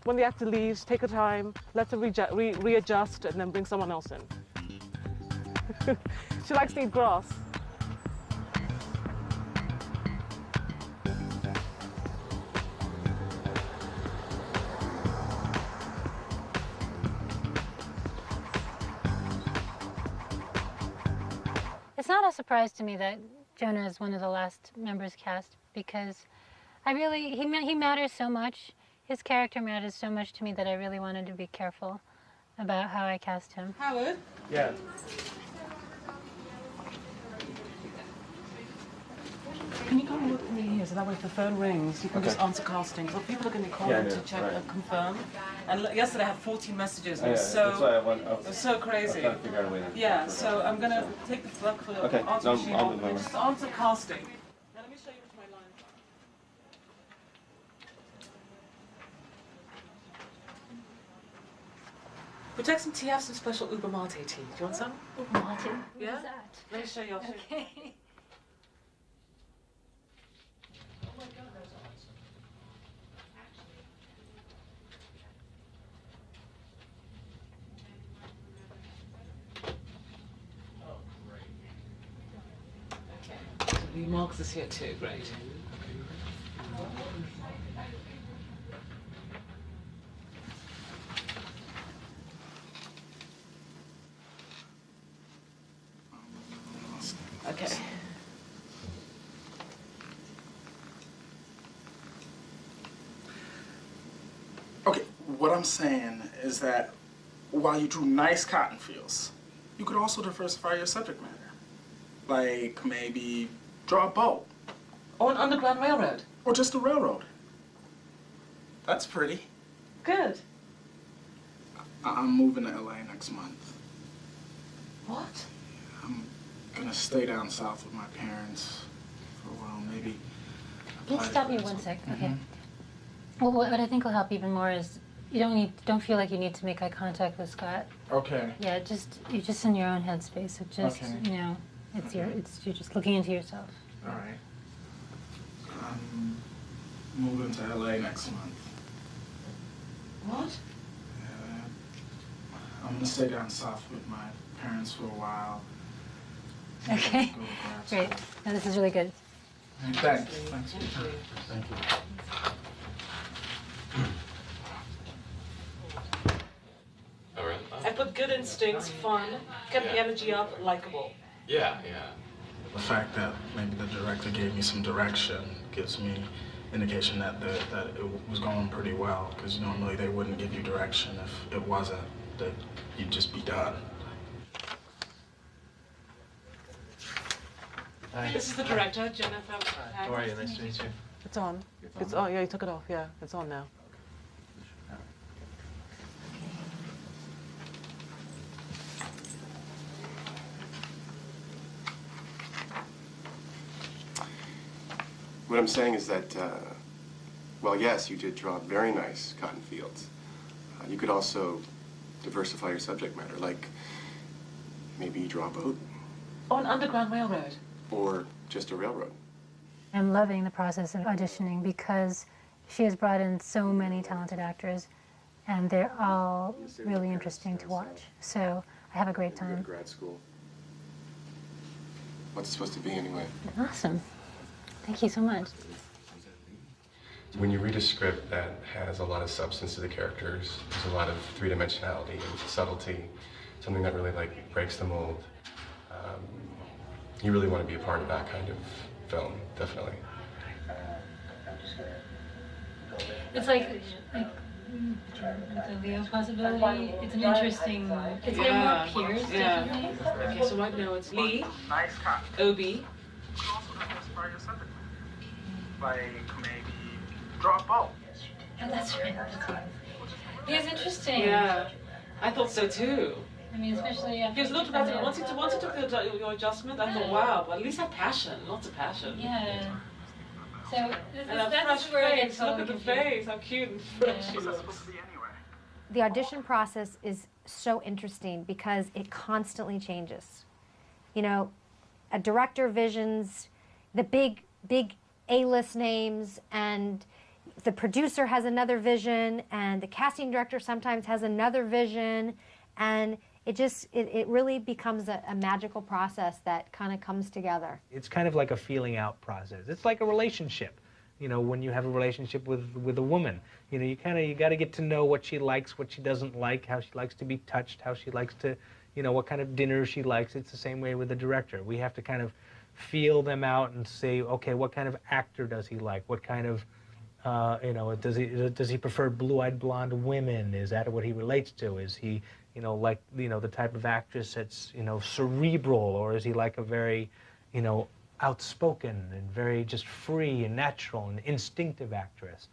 When the actor leaves, take her time, let her readjust, and then bring someone else in. She likes to eat grass. It's not a surprise to me that Jonah is one of the last members cast because he matters so much. His character matters so much to me that I really wanted to be careful about how I cast him. Howard? Yeah. Can you come with me here so that way if the phone rings, you can just answer casting. So people are going to be calling to check and confirm. And yesterday I had 14 messages. And it was so crazy. Yeah, so I'm going to take the plug for the answer machine. Just answer casting. Now let me show you which my lines are. Would you like some tea? I have some special Uber Mate tea. Do you want some? Uber Mate? Yeah? What is that? Let me show you. Okay. The Marcus is here too, great. Okay. Okay, what I'm saying is that while you drew nice cotton fields, you could also diversify your subject matter. Like maybe draw a boat. Or an underground railroad. Or just a railroad. That's pretty. Good. I'm moving to LA next month. What? I'm gonna stay down south with my parents for a while, maybe. Can you stop me one sec? Okay. Well, what I think will help even more is you don't feel like you need to make eye contact with Scott. Okay. Yeah, you're just in your own headspace. So just you're just looking into yourself. All right. I'm moving to LA next month. What? I'm gonna stay down south with my parents for a while. Okay. Great. No, this is really good. Thanks. Thanks for your time. Thank you. All right. I put good instincts, fun, kept the energy up, likable. Yeah. The fact that maybe the director gave me some direction gives me indication that it was going pretty well, because normally they wouldn't give you direction if it wasn't, that you'd just be done. Hi. This is the director, Jennifer. How are you? Nice to meet you. It's on. It's on. Yeah, you took it off. Yeah, it's on now. What I'm saying is that, well, yes, you did draw very nice cotton fields. You could also diversify your subject matter, like maybe you draw a boat. Or an underground railroad. Or just a railroad. I'm loving the process of auditioning because she has brought in so many talented actors, and they're all really interesting to watch. So I have a great time. Grad school. What's it supposed to be anyway? Awesome. Thank you so much. When you read a script that has a lot of substance to the characters, there's a lot of three-dimensionality and subtlety, something that really breaks the mold. You really want to be a part of that kind of film, definitely. It's like the Leo possibility. It's an interesting. It's like more peers, definitely. Okay, so right now it's Lee, Obi. Like maybe draw a boat. Oh, that's right. Yeah, it's interesting. Yeah, I thought so too. I mean, especially after Because look at it. Once you took your adjustment, I thought, wow, but at least have passion, lots of passion. Yeah. So And a that's fresh where I get face. so Look at the confused. face. How cute and fresh she looks. The audition process is so interesting because it constantly changes. You know, a director visions the big A-list names, and the producer has another vision, and the casting director sometimes has another vision, and it really becomes a magical process that kind of comes together. It's kind of like a feeling out process. It's like a relationship. You know, when you have a relationship with a woman, you got to get to know what she likes, what she doesn't like, how she likes to be touched, how she likes to, what kind of dinner she likes. It's the same way with the director. We have to kind of feel them out and say, okay, what kind of actor does he like? What kind of, does he prefer blue-eyed blonde women? Is that what he relates to? Is he, like, the type of actress that's, cerebral, or is he like a very, outspoken and very just free and natural and instinctive actress?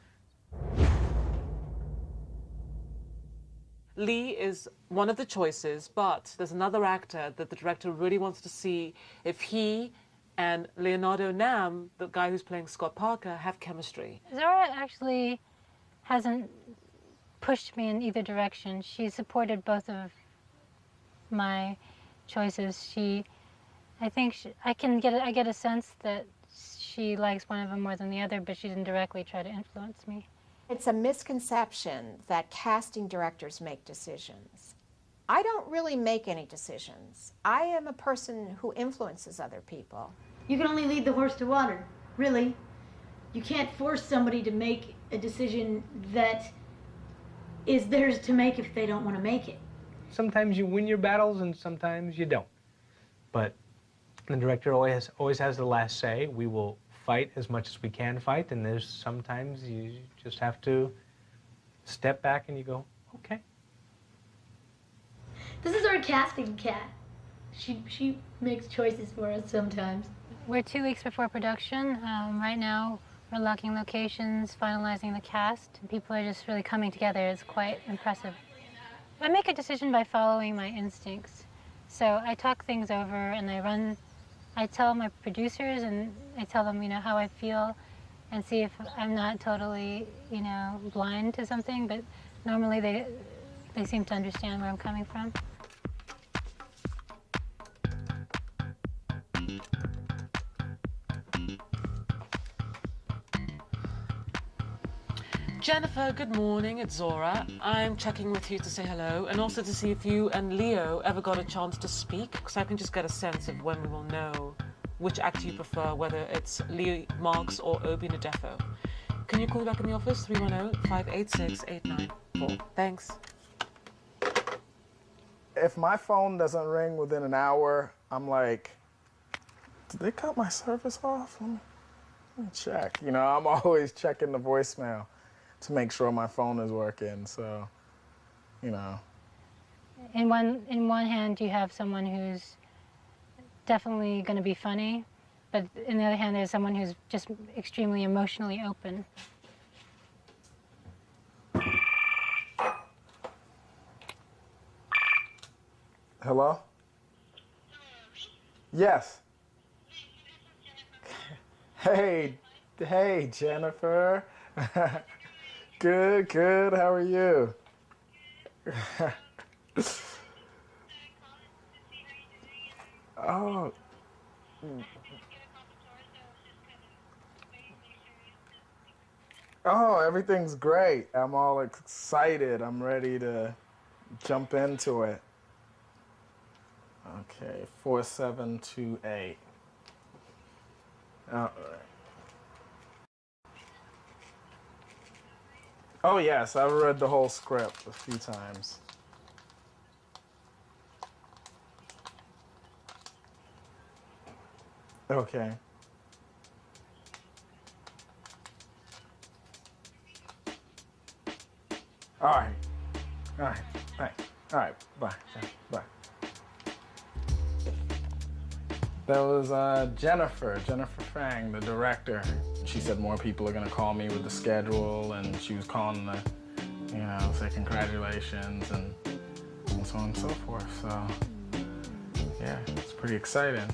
Lee is one of the choices, but there's another actor that the director really wants to see if he and Leonardo Nam, the guy who's playing Scott Parker, have chemistry. Zora actually hasn't pushed me in either direction. She supported both of my choices. I get a sense that she likes one of them more than the other, but she didn't directly try to influence me. It's a misconception that casting directors make decisions. I don't really make any decisions. I am a person who influences other people. You can only lead the horse to water, really. You can't force somebody to make a decision that is theirs to make if they don't want to make it. Sometimes you win your battles and sometimes you don't. But the director always has the last say. We will fight as much as we can fight, and there's sometimes you just have to step back and you go, okay. This is our casting cat. She makes choices for us sometimes. We're 2 weeks before production. Right now, we're locking locations, finalizing the cast, and people are just really coming together. It's quite impressive. I make a decision by following my instincts. So I talk things over and I tell my producers and I tell them, how I feel and see if I'm not totally, blind to something, but normally they seem to understand where I'm coming from. Jennifer, good morning, it's Zora. I'm checking with you to say hello and also to see if you and Leo ever got a chance to speak, because I can just get a sense of when we will know which actor you prefer, whether it's Lee Marks or Obi Nadefo. Can you call me back in the office, 310-586-894. Thanks. If my phone doesn't ring within an hour, I'm like, did they cut my service off? Let me check. I'm always checking the voicemail to make sure my phone is working, so, In one hand, you have someone who's definitely going to be funny, but in the other hand, there's someone who's just extremely emotionally open. Hello? Yes. Hey, Jennifer. Good, how are you? Oh. Oh, everything's great. I'm all excited. I'm ready to jump into it. Okay, 4728. All right. Oh, yes, I've read the whole script a few times. Okay. All right. Thanks. All right, bye. That was Jennifer Fang, the director. She said more people are gonna call me with the schedule, and she was calling to, say congratulations and so on and so forth. So, yeah, it's pretty exciting.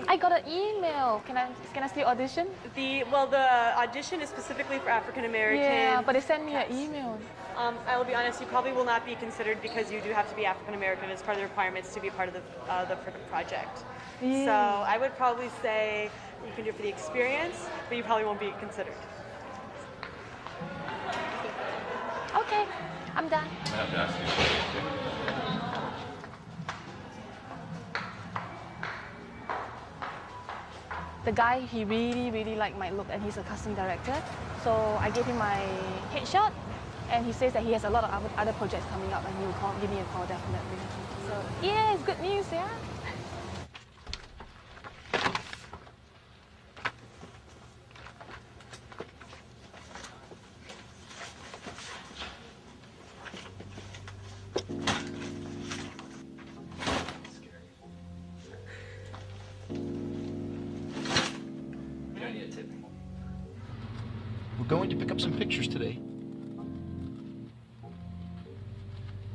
I got an email. Can I still audition? The audition is specifically for African Americans. Yeah, but they sent me an email. I will be honest, you probably will not be considered because you do have to be African American as part of the requirements to be part of the project. Yeah. So I would probably say you can do it for the experience, but you probably won't be considered. Okay, I'm done. I have to ask you something. the guy, he really liked my look, and he's a casting director. So I gave him my headshot, and he says that he has a lot of other projects coming up, and he will give me a call definitely. So yeah, it's good news, yeah. We're going to pick up some pictures today.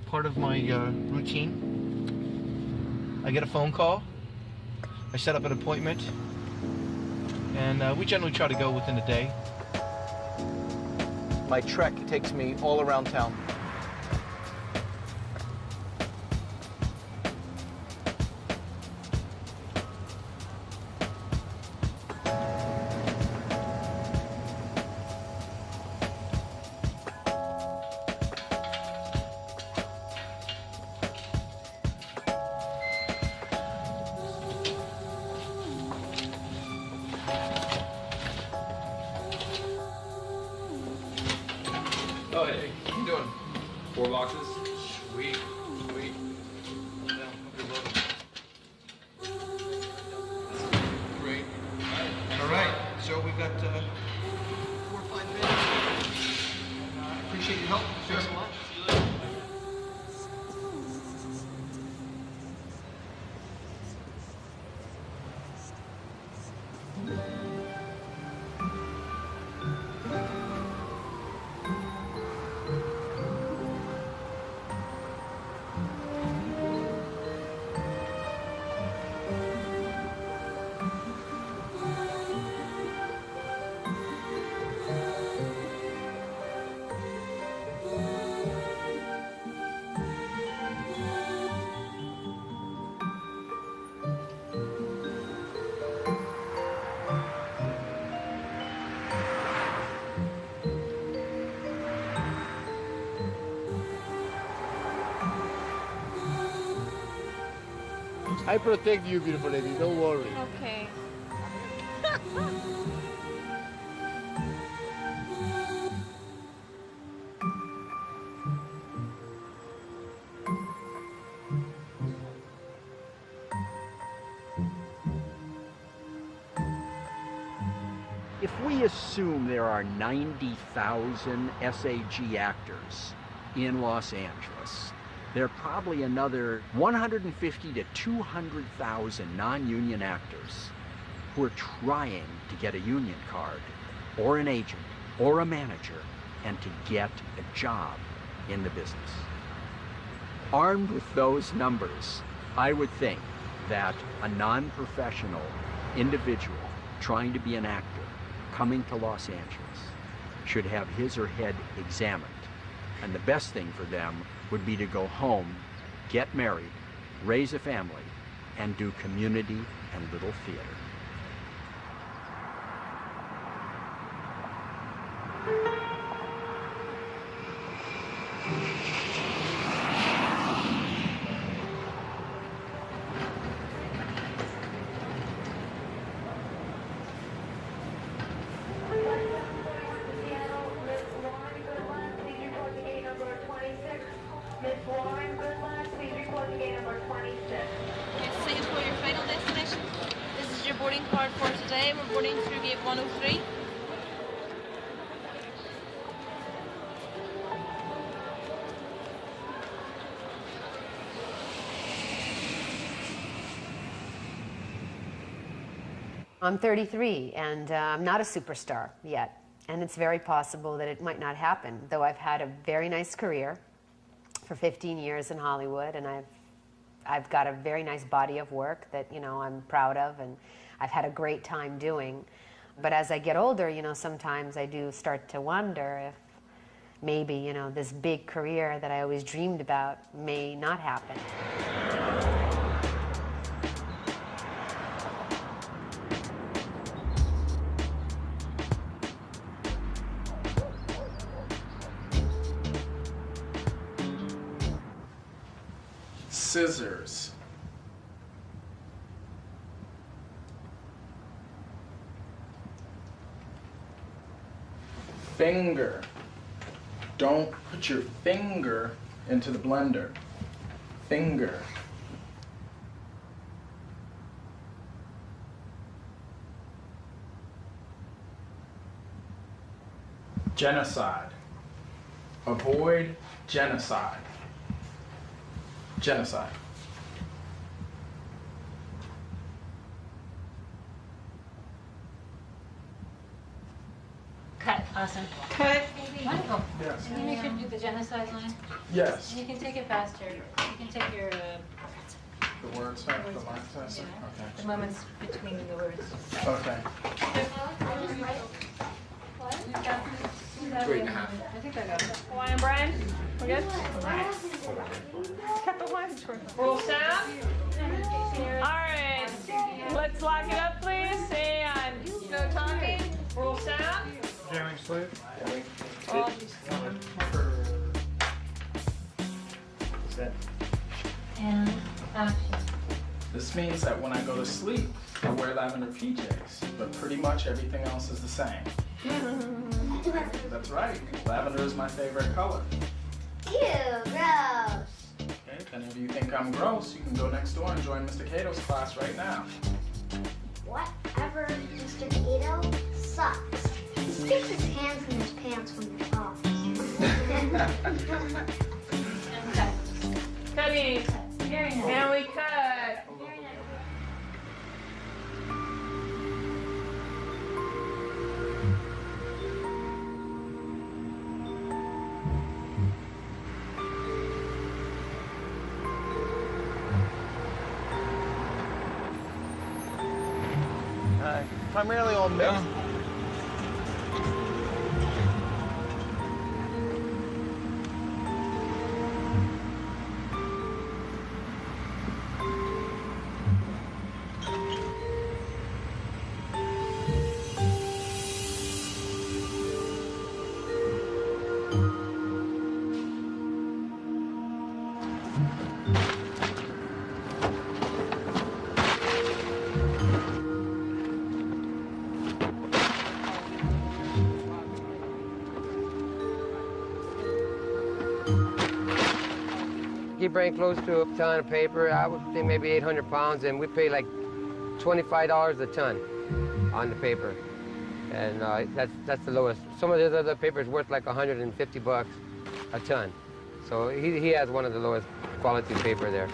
Part of my routine. I get a phone call. I set up an appointment. And we generally try to go within a day. My trek takes me all around town. Oh, hey, what are you doing? 4 boxes? Sweet, sweet. Great. All right, so we've got 4 or 5 minutes. I appreciate your help. Thanks a lot. See you later. I protect you, beautiful lady, don't worry. Okay. If we assume there are 90,000 SAG actors in Los Angeles, there are probably another 150 to 200,000 non-union actors who are trying to get a union card or an agent or a manager and to get a job in the business. Armed with those numbers, I would think that a non-professional individual trying to be an actor coming to Los Angeles should have his or her head examined. And the best thing for them would be to go home, get married, raise a family, and do community and little theater. So you for your final destination. This is your boarding card for today. We're boarding through gate 103. I'm 33 and I'm not a superstar yet. And it's very possible that it might not happen, though I've had a very nice career for 15 years in Hollywood, and I've got a very nice body of work that, you know, I'm proud of and I've had a great time doing. But as I get older, you know, sometimes I do start to wonder if maybe, you know, this big career that I always dreamed about may not happen. Scissors. Finger. Don't put your finger into the blender. Finger. Genocide. Avoid genocide. Genocide. Cut. Awesome. Cut. Wonderful. Yes. Can you make sure to do the genocide line? Yes. And you can take it faster. You can take your The words, right? The line test? the Okay. moments between the words. Okay. 3.5. I think I got it. Hawaiian Brian, we're good? Cut the line short. Roll sound. All right, let's lock it up, please. And no talking. Roll sound. Jamming sleep. Roll. Set. And action. This means that when I go to sleep, I wear lavender PJs, but pretty much everything else is the same. That's right. Lavender is my favorite color. Ew, gross. Okay, if any of you think I'm gross, you can go next door and join Mr. Cato's class right now. Whatever, Mr. Cato sucks. He sticks his hands in his pants when he talks. Cutting. And we cut. Primarily all mixed. Keep bringing close to a ton of paper. I would say maybe 800 pounds, and we pay like $25 a ton on the paper, and that's the lowest. Some of the other paper is worth like 150 bucks a ton, so he has one of the lowest quality paper there.